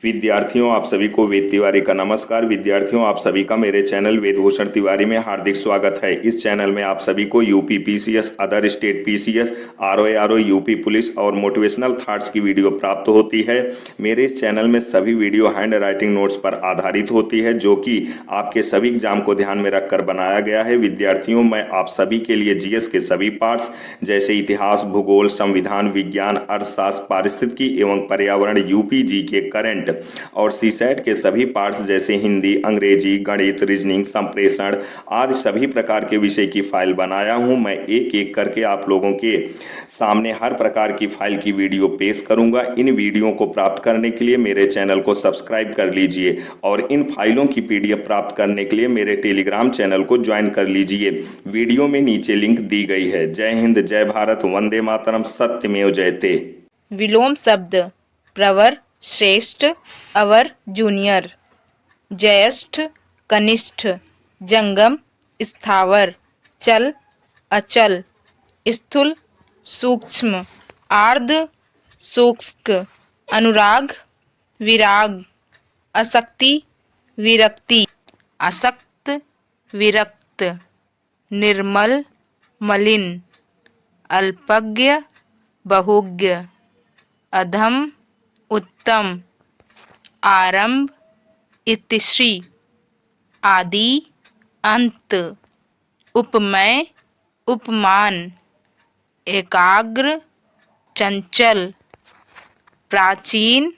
विद्यार्थियों, आप सभी को वेद तिवारी का नमस्कार। विद्यार्थियों, आप सभी का मेरे चैनल वेदभूषण तिवारी में हार्दिक स्वागत है। इस चैनल में आप सभी को UP PCS, other state PCS, RO UP police और मोटिवेशनल थॉट्स की वीडियो प्राप्त होती है। मेरे इस चैनल में सभी वीडियो हैंड राइटिंग नोट्स पर आधारित होती है, जो कि आपके सभी एग्जाम को ध्यान में रखकर बनाया गया है। विद्यार्थियों, मैं आप सभी के लिए जीएस के सभी पार्ट्स जैसे इतिहास, भूगोल, संविधान, विज्ञान, अर्थशास्त्र, पारिस्थितिकी एवं पर्यावरण, यूपी जी के करंट और सीसैट के सभी पार्ट्स जैसे हिंदी, अंग्रेजी, गणित, रीजनिंग, संप्रेषण आदि सभी प्रकार के विषय की फाइल बनाया हूं। मैं एक एक करके आप लोगों के सामने हर प्रकार की फाइल की वीडियो पेश करूंगा। इन वीडियो को प्राप्त करने के लिए मेरे चैनल को सब्सक्राइब कर लीजिए और इन फाइलों की पीडीएफ प्राप्त करने के लिए मेरे टेलीग्राम चैनल को ज्वाइन कर लीजिए। वीडियो में नीचे लिंक दी गई है। जय हिंद, जय भारत, वंदे मातरम, सत्यमेव जयते। विलोम शब्द प्रवर, श्रेष्ठ, अवर, जूनियर। ज्येष्ठ, कनिष्ठ, जंगम, स्थावर, चल, अचल, स्थूल, सूक्ष्म, आर्द्र, शुष्क, अनुराग, विराग, आसक्ति, विरक्ति, आसक्त, विरक्त, निर्मल, मलिन, अल्पज्ञ, बहुज्ञ, अधम, उत्तम, आरंभ, इतिश्री, आदि, अंत, उपमेय, उपमान, एकाग्र, चंचल, प्राचीन,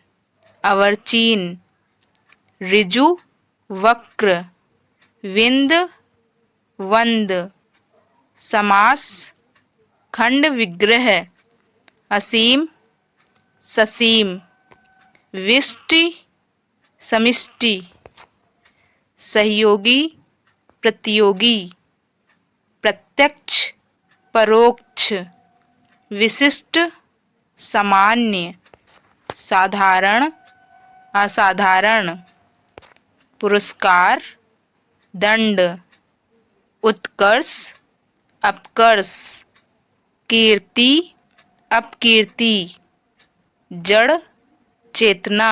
अवर्चीन, ऋजु, वक्र, विंद, वंद, समास, खंड विग्रह, असीम, ससीम, विष्टि, समिष्टि, सहयोगी, प्रतियोगी, प्रत्यक्ष, परोक्ष, विशिष्ट, सामान्य, साधारण, असाधारण, पुरस्कार, दंड, उत्कर्ष, अपकर्ष, कीर्ति, अपकीर्ति, जड़, चेतना,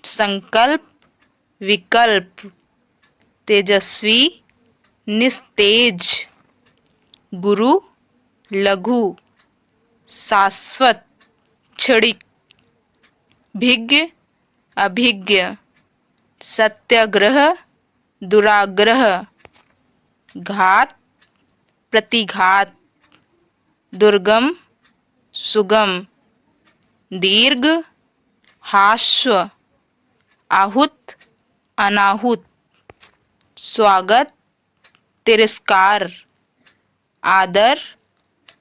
संकल्प, विकल्प, तेजस्वी, निस्तेज, गुरु, लघु, शाश्वत, क्षणिक, भिज्ञ, अभिज्ञ, सत्याग्रह, दुराग्रह, घात, प्रतिघात, दुर्गम, सुगम, दीर्घ, हाश्व, आहुत, अनाहुत, स्वागत, तिरस्कार, आदर,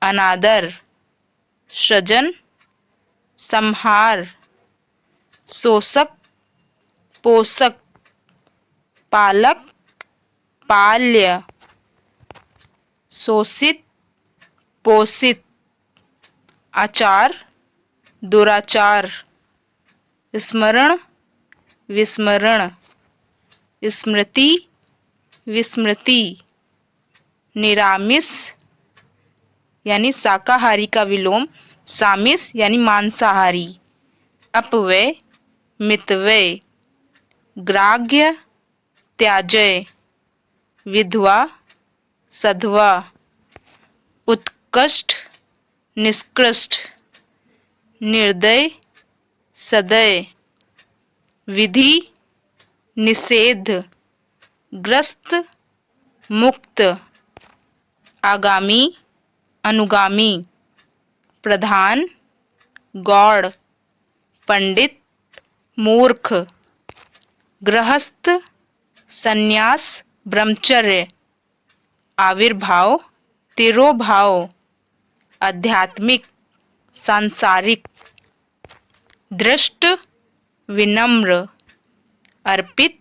अनादर, सृजन, संहार, शोषक, पोषक, पालक, पाल्य, शोषित, पोषित, आचार, दुराचार, स्मरण, विस्मरण, स्मृति, विस्मृति, निरामिष यानी शाकाहारी का विलोम सामिष यानी मांसाहारी, अपव्यय, मितव्यय, ग्राह्य, त्याज्य, विधवा, सधवा, उत्कृष्ट, निष्कृष्ट, निर्दय, सदय, विधि, निषेध, ग्रस्त, मुक्त, आगामी, अनुगामी, प्रधान, गौड़, पंडित, मूर्ख, गृहस्थ, संन्यास, ब्रह्मचर्य, आविर्भाव, तिरोभाव, आध्यात्मिक, सांसारिक, दृष्ट, विनम्र, अर्पित,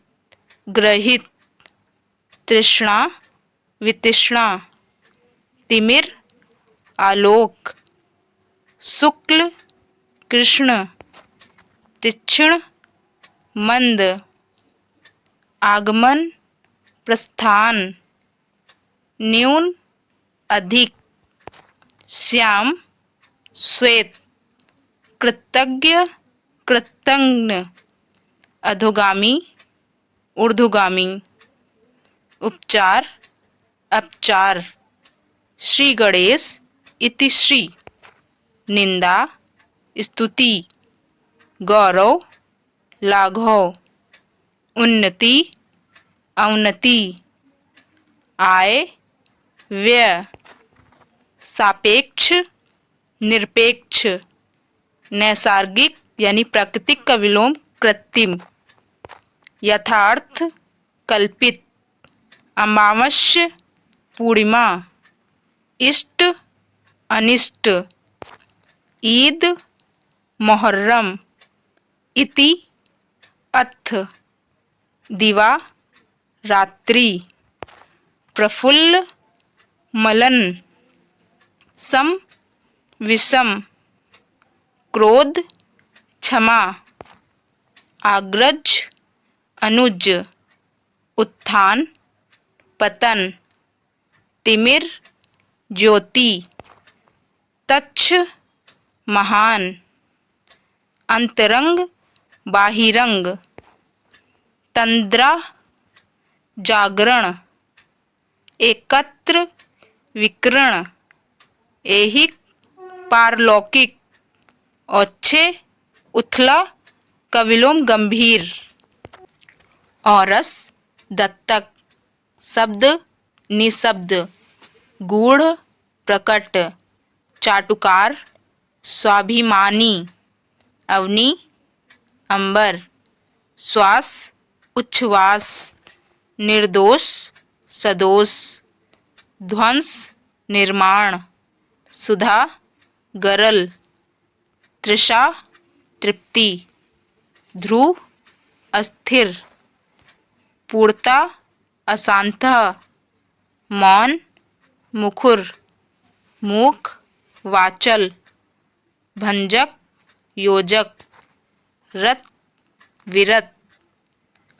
ग्रहित, तृष्णा, वितृष्णा, तिमिर, आलोक, शुक्ल, कृष्ण, तीक्ष्ण, मंद, आगमन, प्रस्थान, न्यून, अधिक, श्याम, श्वेत, कृतज्ञ, कृतज्ञ, अधोगामी ऊर्ध्वगामी, उपचार अपचार, श्री गणेश इति श्री, निंदा स्तुति, गौरव लाघव, उन्नति अवनति, आय व्यय, सापेक्ष निरपेक्ष, नैसर्गिक यानी प्राकृतिक का विलोम कृत्रिम, यथार्थ कल्पित, अमावस्या पूर्णिमा, इष्ट अनिष्ट, ईद मुहर्रम, इति अथ, दिवा रात्रि, प्रफुल्ल मलन, सम विषम, क्रोध क्षमा, आग्रज अनुज, उत्थान पतन, तिमिर ज्योति, तच्छ महान, अंतरंग बाहिरंग, तंद्रा जागरण, एकत्र विकर्ण, ऐहिक पारलौकिक, औच्छे उथला का विलोम गंभीर, औरस दत्तक, शब्द निशब्द, गूढ़ प्रकट, चाटुकार स्वाभिमानी, अवनी अंबर, श्वास उच्छ्वास, निर्दोष सदोष, ध्वंस निर्माण, सुधा गरल, तृषा तृप्ति, ध्रुव अस्थिर, पूर्णता अशांतः, मौन मुखुर, मूक वाचल, भंजक योजक, रत विरत,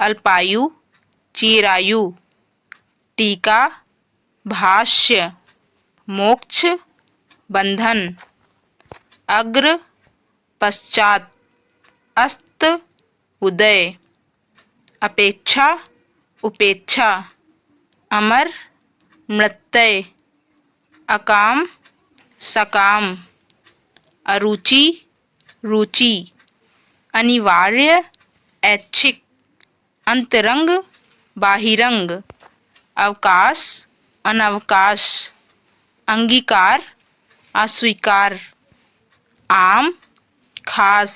अल्पायु चिरायु, टीका भाष्य, मोक्ष बंधन, अग्र पश्चात, अस्त उदय, अपेक्षा उपेक्षा, अमर मृत्यु, अकाम सकाम, अरुचि रुचि, अनिवार्य ऐच्छिक, अंतरंग बाहिरंग, अवकाश अनवकाश, अंगीकार अस्वीकार, आम खास,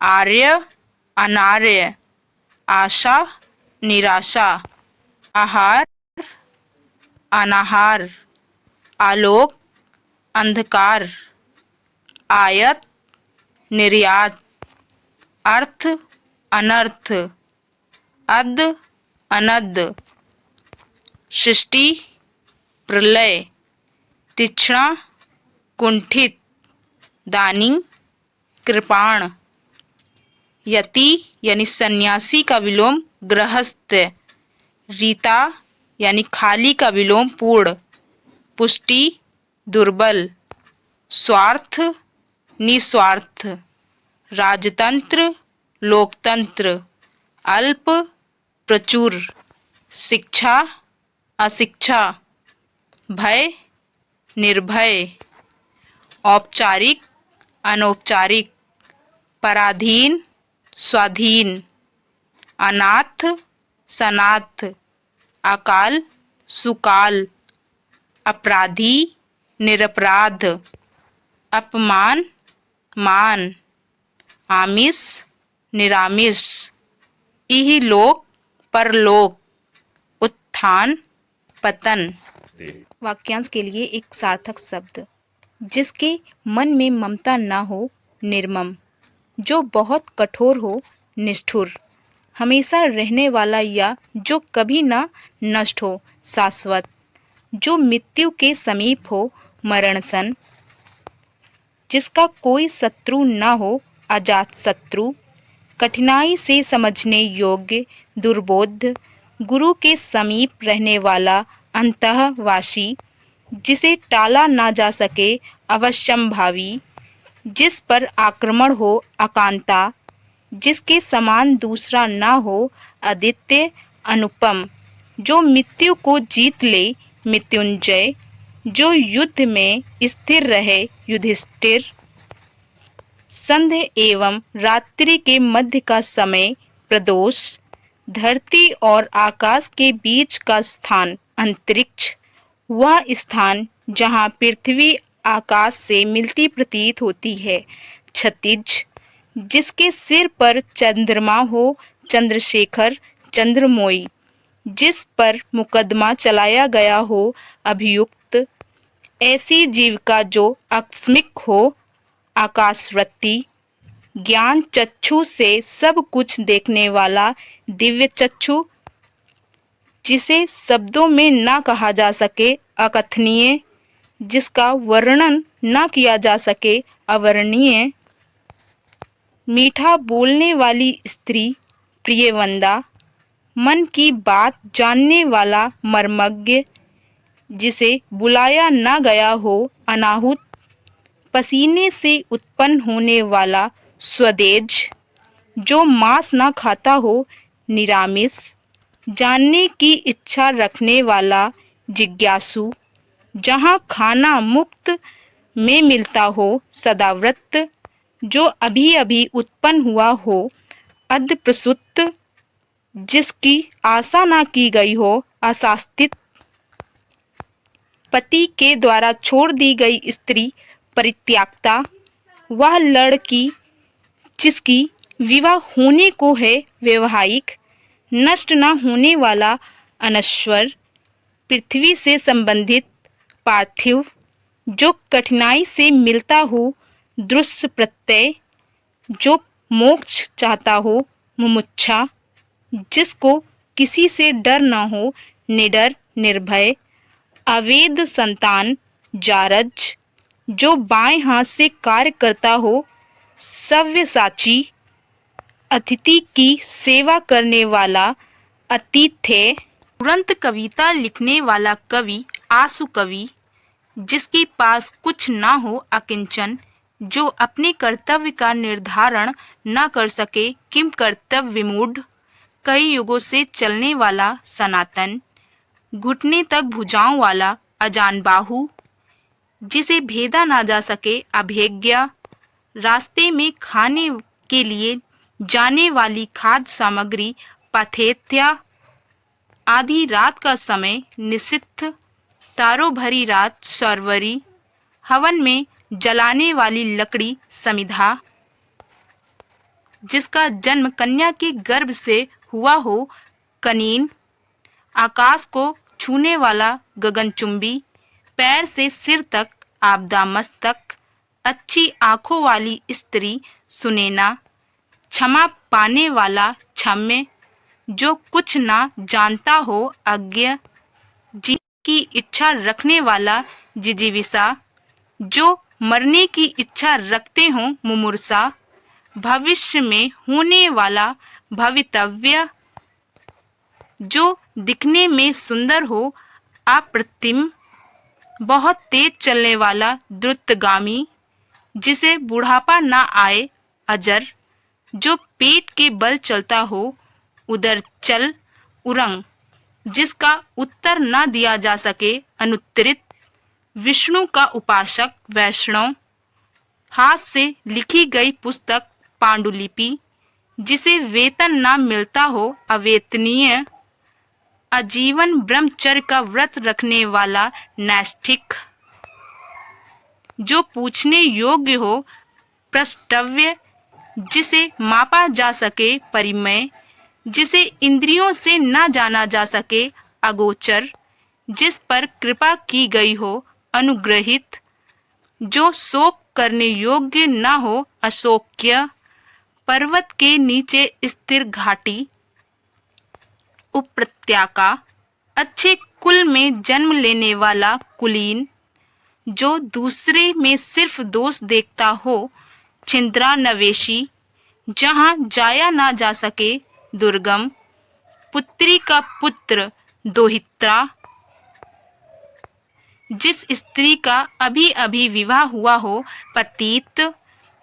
आर्य अनार्य, आशा निराशा, आहार अनाहार, आलोक अंधकार, आयत निर्यात, अर्थ अनर्थ, अद अनद, सृष्टि प्रलय, तीक्ष्णा कुंठित, दानी कृपाण, यति यानी सन्यासी का विलोम गृहस्थ, रीता यानी खाली का विलोम पूर्ण, पुष्टि दुर्बल, स्वार्थ निस्वार्थ, राजतंत्र लोकतंत्र, अल्प प्रचुर, शिक्षा अशिक्षा, भय निर्भय, औपचारिक अनौपचारिक, पराधीन स्वाधीन, अनाथ सनाथ, अकाल सुकाल, अपराधी निरपराध, अपमान मान, आमिष निरामिष, इहलोक परलोक, उत्थान पतन। वाक्यांश के लिए एक सार्थक शब्द, जिसके मन में ममता ना हो निर्मम, जो बहुत कठोर हो निष्ठुर, हमेशा रहने वाला या जो कभी ना नष्ट हो शाश्वत, जो मृत्यु के समीप हो मरणसन, जिसका कोई शत्रु ना हो अजात शत्रु, कठिनाई से समझने योग्य दुर्बोध, गुरु के समीप रहने वाला अंतःवासी, जिसे टाला ना जा सके अवश्यंभावी, जिस पर आक्रमण हो अकांता, जिसके समान दूसरा ना हो, अद्वितीय अनुपम, जो मृत्यु को जीत ले, मृत्युंजय, जो युद्ध में स्थिर रहे, युधिष्ठिर, संध्या एवं रात्रि के मध्य का समय, प्रदोष, धरती और आकाश के बीच का स्थान, अंतरिक्ष, वह स्थान जहाँ पृथ्वी आकाश से मिलती प्रतीत होती है, क्षितिज, जिसके सिर पर चंद्रमा हो, चंद्रशेखर, चंद्रमोई, जिस पर मुकदमा चलाया गया हो, अभियुक्त, ऐसी जीविका जो आकस्मिक हो, आकाशवृत्ति, ज्ञान चक्षु से सब कुछ देखने वाला दिव्य चक्षु, जिसे शब्दों में ना कहा जा सके, अकथनीय, जिसका वर्णन ना किया जा सके, अवर्णनीय, मीठा बोलने वाली स्त्री, प्रियवंदा, मन की बात जानने वाला मर्मज्ञ, जिसे बुलाया ना गया हो, अनाहुत, पसीने से उत्पन्न होने वाला स्वदेज, जो मांस ना खाता हो, निरामिष, जानने की इच्छा रखने वाला जिज्ञासु, जहाँ खाना मुफ्त में मिलता हो, सदाव्रत, जो अभी अभी उत्पन्न हुआ हो, अद्यप्रसूत, जिसकी आशा ना की गई हो, अशास्तित, पति के द्वारा छोड़ दी गई स्त्री, परित्याक्ता, वह लड़की जिसकी विवाह होने को है, वैवाहिक, नष्ट न होने वाला, अनश्वर, पृथ्वी से संबंधित, पार्थिव, जो कठिनाई से मिलता हो, दृश्य प्रत्यय, जो मोक्ष चाहता हो, मुमुक्षा, जिसको किसी से डर न हो, निडर, निर्भय, अवेद संतान, जारज, जो बाएं हाथ से कार्य करता हो, सव्यसाची, अतिथि की सेवा करने वाला, अतिथ्य, तुरंत कविता लिखने वाला कवि, आसु कवि, जिसके पास कुछ ना हो, अकिंचन, जो अपने कर्तव्य का निर्धारण न कर सके, किम कर्तव्य विमूढ़, कई युगों से चलने वाला, सनातन, घुटने तक भुजाओं वाला, अजानबाहु, जिसे भेदा ना जा सके, अभेज्ञ, रास्ते में खाने के लिए जाने वाली खाद्य सामग्री, पाथेत्या, आधी रात का समय, निशिथ, तारों भरी रात, शर्वरी, हवन में जलाने वाली लकड़ी, समिधा, जिसका जन्म कन्या के गर्भ से हुआ हो, कनीन, आकाश को छूने वाला, गगनचुंबी, पैर से सिर तक, आपदा मस्तक, अच्छी आंखों वाली स्त्री, सुनैना, क्षमा पाने वाला, क्षम्य, जो कुछ ना जानता हो, अज्ञ, जी की इच्छा रखने वाला, जिजीविषा, जो मरने की इच्छा रखते हो, मुमूर्षा, भविष्य में होने वाला, भवितव्य, जो दिखने में सुंदर हो, अप्रतिम, बहुत तेज चलने वाला, द्रुतगामी, जिसे बुढ़ापा ना आए, अजर, जो पेट के बल चलता हो, उदर चल, उरंग, जिसका उत्तर ना दिया जा सके, अनुत्तरित, विष्णु का उपासक, वैष्णव, हाथ से लिखी गई पुस्तक, पांडुलिपि, जिसे वेतन ना मिलता हो, अवेतनीय, आजीवन ब्रह्मचर्य का व्रत रखने वाला, नैष्ठिक, जो पूछने योग्य हो, प्रष्टव्य, जिसे मापा जा सके, परिमय, जिसे इंद्रियों से ना जाना जा सके, अगोचर, जिस पर कृपा की गई हो, अनुग्रहित, जो शोक करने योग्य ना हो, अशोक्य, पर्वत के नीचे स्थिर घाटी, उपप्रत्याका, अच्छे कुल में जन्म लेने वाला, कुलीन, जो दूसरे में सिर्फ दोष देखता हो, छिंद्रा नवेशी, जहाँ जाया ना जा सके, दुर्गम, पुत्री का पुत्र, दोहित्रा, जिस स्त्री का अभी अभी विवाह हुआ हो, पतित,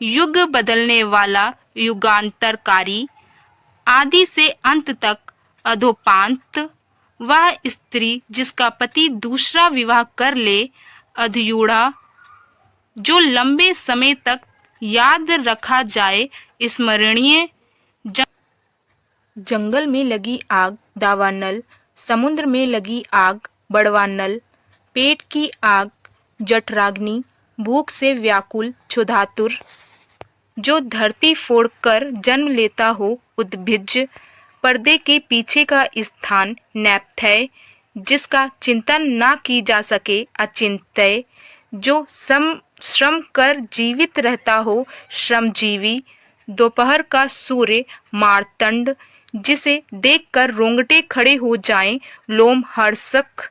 युग बदलने वाला, युगांतरकारी आदि से अंत तक अधोपांत। वह स्त्री जिसका पति दूसरा विवाह कर ले, अधयूढ़ा, जो लंबे समय तक याद रखा जाए, स्मरणीय। जंगल में लगी आग दावानल, समुद्र में लगी आग बड़वानल, पेट की आग जठराग्नि, भूख से व्याकुल क्षुधातुर, जो धरती फोड़कर जन्म लेता हो उद्भिज, पर्दे के पीछे का स्थान नैपथय, जिसका चिंतन ना की जा सके अचिंत्य, जो श्रम कर जीवित रहता हो श्रमजीवी, दोपहर का सूर्य मार्तंड, जिसे देखकर रोंगटे खड़े हो जाएं लोमहर्षक,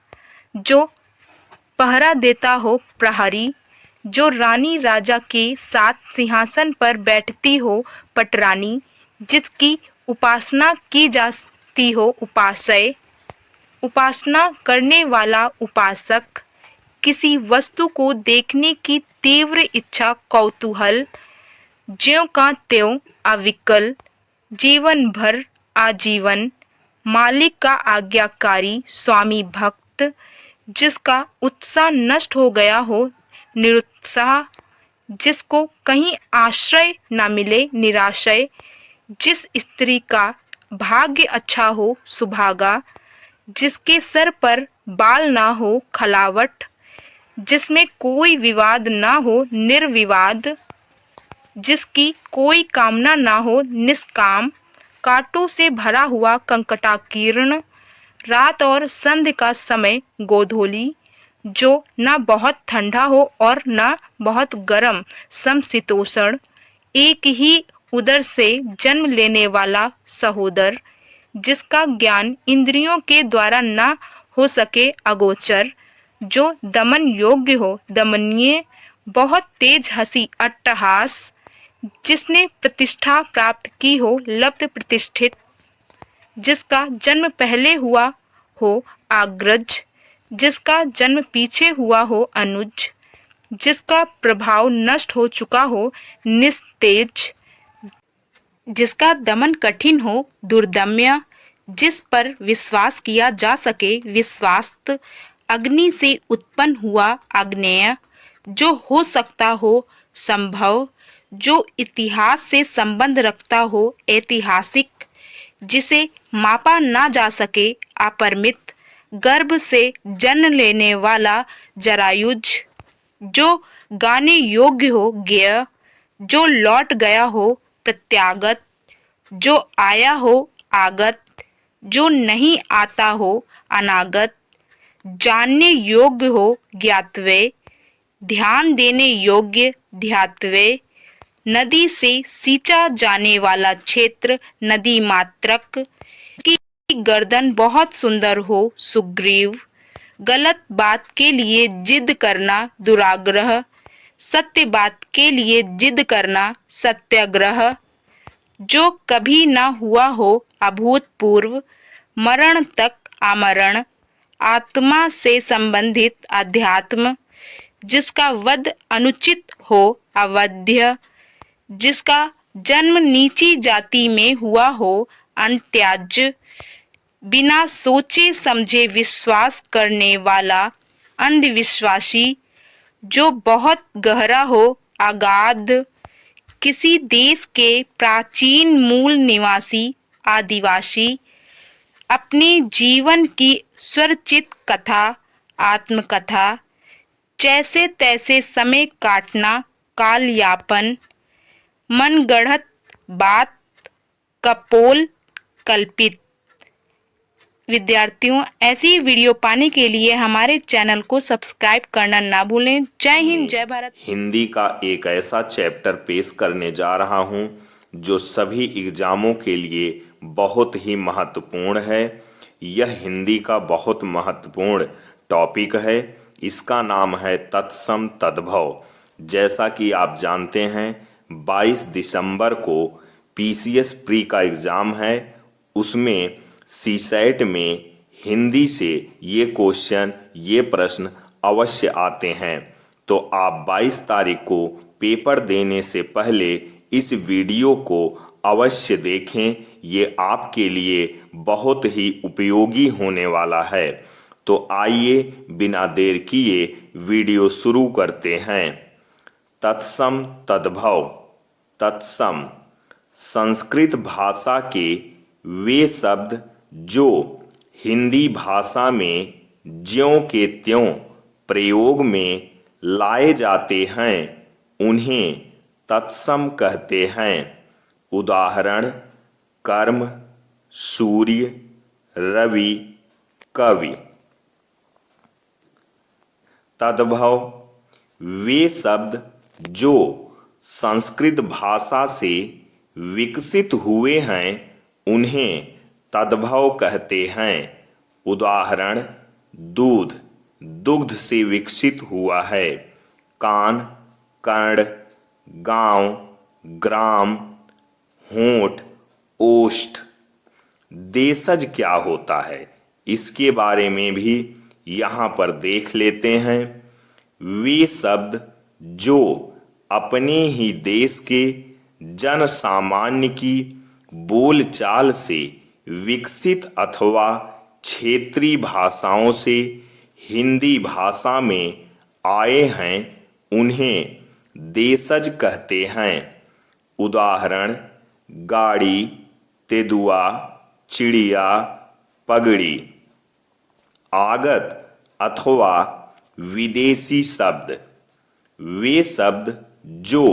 जो पहरा देता हो प्रहरी, जो रानी राजा के साथ सिंहासन पर बैठती हो पटरानी, जिसकी उपासना की जाती हो उपासय, उपासना करने वाला उपासक, किसी वस्तु को देखने की तीव्र इच्छा कौतूहल, ज्यों का त्यों अविकल, जीवन भर आजीवन, मालिक का आज्ञाकारी स्वामी भक्त, जिसका उत्साह नष्ट हो गया हो निरुत्साह, जिसको कहीं आश्रय न मिले निराशय, जिस स्त्री का भाग्य अच्छा हो सुभागा, जिसके सर पर बाल ना हो खलावट, जिसमें कोई विवाद ना हो निर्विवाद, जिसकी कोई कामना ना हो निष्काम, कांटों से भरा हुआ कंकटाकीर्ण, रात और संध्या का समय गोधूली, जो न बहुत ठंडा हो और न बहुत गर्म, समशीतोष्ण, एक ही उदर से जन्म लेने वाला सहोदर, जिसका ज्ञान इंद्रियों के द्वारा न हो सके अगोचर, जो दमन योग्य हो दमनीय, बहुत तेज हंसी अट्टहास, जिसने प्रतिष्ठा प्राप्त की हो लब्ध प्रतिष्ठित, जिसका जन्म पहले हुआ हो अग्रज, जिसका जन्म पीछे हुआ हो अनुज, जिसका प्रभाव नष्ट हो चुका हो निस्तेज, जिसका दमन कठिन हो दुर्दम्य, जिस पर विश्वास किया जा सके विश्वास्त, अग्नि से उत्पन्न हुआ आग्नेय, जो हो सकता हो संभव, जो इतिहास से संबंध रखता हो ऐतिहासिक, जिसे मापा ना जा सके अपरिमित, गर्भ से जन्म लेने वाला जरायुज, जो गाने योग्य हो ज्ञेय, जो लौट गया हो प्रत्यागत, जो आया हो आगत, जो नहीं आता हो अनागत, जानने योग्य हो ज्ञातव्य, ध्यान देने योग्य ध्यातव्य, नदी से सींचा जाने वाला क्षेत्र नदी मात्रक, की गर्दन बहुत सुंदर हो सुग्रीव, गलत बात के लिए जिद करना दुराग्रह, सत्य बात के लिए जिद करना सत्याग्रह, जो कभी न हुआ हो अभूतपूर्व, मरण तक आमरण, आत्मा से संबंधित अध्यात्म, जिसका वध अनुचित हो अवध्य, जिसका जन्म नीची जाति में हुआ हो अंत्याज्य, बिना सोचे समझे विश्वास करने वाला अंधविश्वासी, जो बहुत गहरा हो अगाध, किसी देश के प्राचीन मूल निवासी आदिवासी, अपने जीवन की स्वरचित कथा आत्मकथा, जैसे तैसे समय काटना काल यापन, मन गढ़त बात कपोल कल्पित। विद्यार्थियों, ऐसी वीडियो पाने के लिए हमारे चैनल को सब्सक्राइब करना ना भूलें। जय हिंद, जय भारत। हिंदी का एक ऐसा चैप्टर पेश करने जा रहा हूं जो सभी एग्जामों के लिए बहुत ही महत्वपूर्ण है। यह हिंदी का बहुत महत्वपूर्ण टॉपिक है। इसका नाम है तत्सम तद्भव। जैसा कि आप जानते हैं 22 दिसंबर को पीसीएस प्री का एग्ज़ाम है। उसमें सीसैट में हिंदी से ये क्वेश्चन, ये प्रश्न अवश्य आते हैं। तो आप 22 तारीख को पेपर देने से पहले इस वीडियो को अवश्य देखें, ये आपके लिए बहुत ही उपयोगी होने वाला है। तो आइए बिना देर किए वीडियो शुरू करते हैं। तत्सम तद्भव। तत्सम संस्कृत भाषा के वे शब्द जो हिंदी भाषा में ज्यों के त्यों प्रयोग में लाए जाते हैं उन्हें तत्सम कहते हैं। उदाहरण: कर्म, सूर्य, रवि, कवि। तद्भव वे शब्द जो संस्कृत भाषा से विकसित हुए हैं उन्हें तद्भव कहते हैं। उदाहरण: दूध, दुग्ध से विकसित हुआ है। कान, कर्ण, गांव, ग्राम, होंठ, ओष्ठ। देशज क्या होता है इसके बारे में भी यहाँ पर देख लेते हैं। वे शब्द जो अपने ही देश के जन सामान्य की बोलचाल से विकसित अथवा क्षेत्रीय भाषाओं से हिंदी भाषा में आए हैं उन्हें देशज कहते हैं। उदाहरण: गाड़ी, तेंदुआ, चिड़िया, पगड़ी। आगत अथवा विदेशी शब्द वे शब्द जो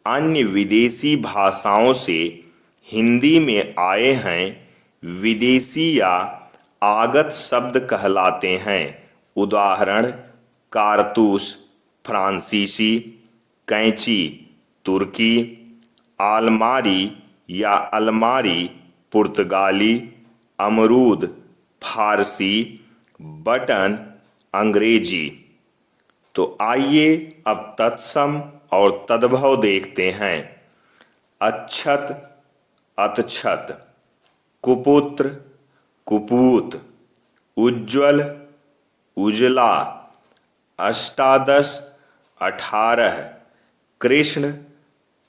अन्य विदेशी भाषाओं से हिंदी में आए हैं विदेशी या आगत शब्द कहलाते हैं। उदाहरण: कारतूस फ्रांसीसी, कैंची तुर्की, आलमारी या अलमारी पुर्तगाली, अमरूद फारसी, बटन अंग्रेजी। तो आइए अब तत्सम और तद्भव देखते हैं। अच्छत, अतछत, कुपुत्र, कुपूत, उज्ज्वल, उजला, अष्टादश 18, कृष्ण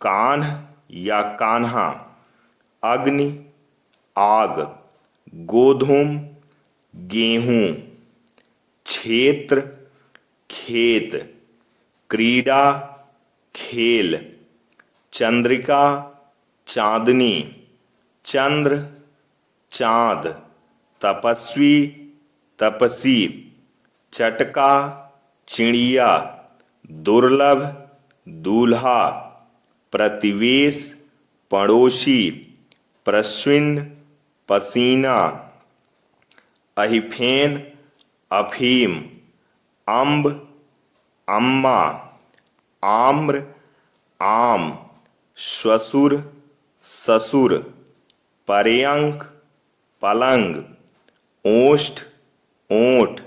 कान्ह या कान्हा, अग्नि आग, गोधूम गेहूं, क्षेत्र खेत, क्रीड़ा खेल, चंद्रिका चांदनी, चंद्र चांद, तपस्वी तपसी, चटका चिड़िया, दुर्लभ दूल्हा, प्रतिवेश पड़ोसी, प्रश्विन पसीना, अहिफेन अफीम, अम्ब अम्मा, आम्र आम, श्वशुर ससुर, पर्यंक पलंग, ओष्ठ ओंठ,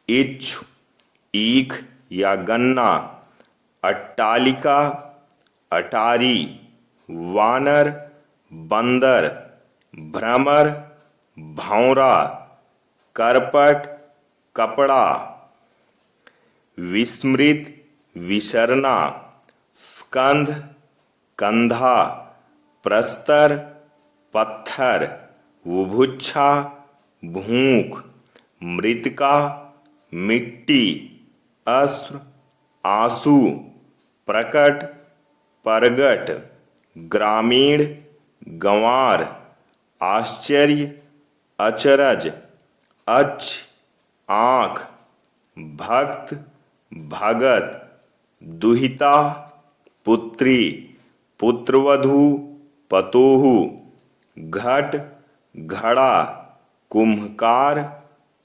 इच्छु ईख या गन्ना, अट्टालिका अटारी, वानर बंदर, भ्रमर भौंरा, करपट कपड़ा, विस्मृत विसरना, स्कंध कंधा, प्रस्तर पत्थर, बुभुक्षा भूख, मृतिका मिट्टी, अश्रु आंसू, प्रकट परगट, ग्रामीण गंवार, आश्चर्य अचरज, अच्छ आँख, भक्त भगत, दुहिता पुत्री, पुत्रवधू पतोहू, घट घड़ा, कुम्हकार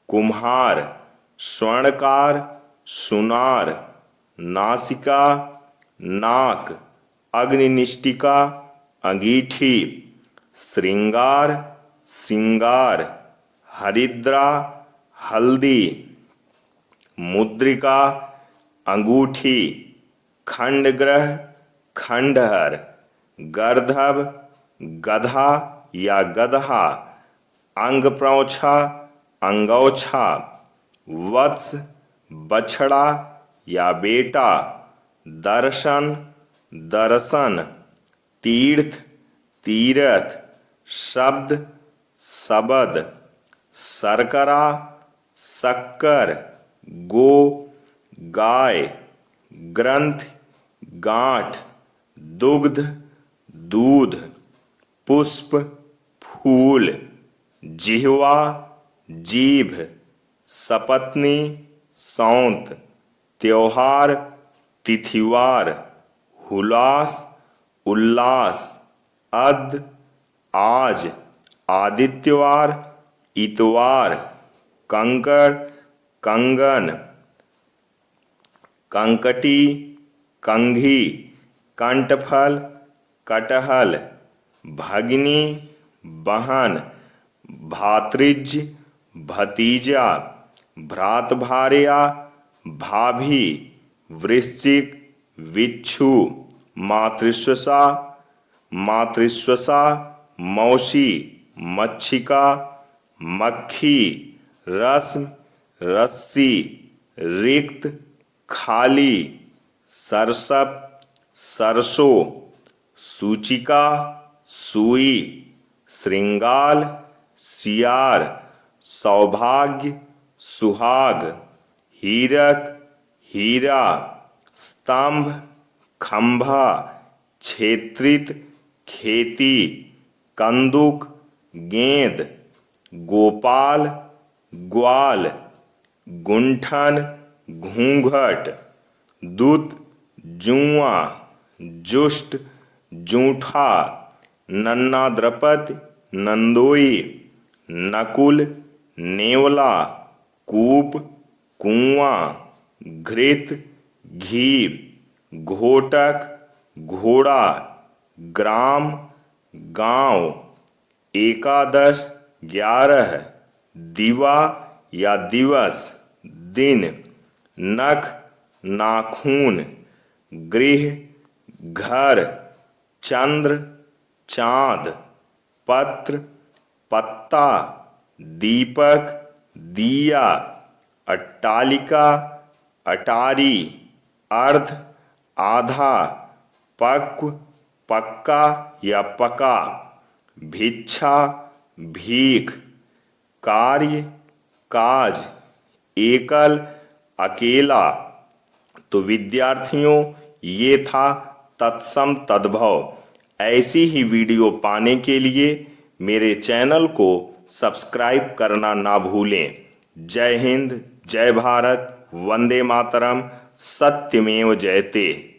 कुम्हार, स्वर्णकार सुनार, नासिका नाक, अग्निनिष्टिका अंगीठी, श्रृंगार सिंगार, हरिद्रा हल्दी, मुद्रिका अंगूठी, खंडग्रह खंडहर, गर्दभ गधा या गदहा, अंगप्रौछा अंगौछा, वत्स बछड़ा या बेटा, दर्शन दर्शन, तीर्थ तीरथ, शब्द शबद, शर्करा शक्कर, गो गाय, ग्रंथ गांठ, दुग्ध दूध, पुष्प फूल, जिह्वा जीभ, सपत्नी सौंत, त्योहार तिथिवार, हुलास उल्लास, अद आज, आदित्यवार इतवार, कंकड़ कंगन, कंकटी कंघी, कंठफल कटहल, भगिनी बहन, भातृज भतीजा, भ्रातभार्या भाभी, वृश्चिक विच्छु, मातृश्वसा मातृश्वसा, मौसी मच्छिका, मक्खी, रस्म रस्सी, रिक्त खाली, सरसप सरसों, सूचिका सुई, श्रृंगाल सियार, सौभाग्य सुहाग, हीरक हीरा, स्तंभ खंभा, क्षेत्रित खेती, कंदुक गेंद, गोपाल ग्वाल, गुंठन घूंघट, दूत जुआ, जुष्ट जूठा, नन्ना द्रपति नंदोई, नकुल नेवला, कूप कुआं, घृत घी, घोटक घोड़ा, ग्राम गांव, एकादश 11, दिवा या दिवस दिन, नख नाखून, गृह घर, चंद्र चांद, पत्र पत्ता, दीपक दिया, अट्टालिका अटारी, अर्ध आधा, पक्व पक्का या पका, भिक्षा भीख, कार्य काज, एकल अकेला। तो विद्यार्थियों, ये था तत्सम तद्भव। ऐसी ही वीडियो पाने के लिए मेरे चैनल को सब्सक्राइब करना ना भूलें। जय हिंद, जय भारत, वंदे मातरम, सत्यमेव जयते।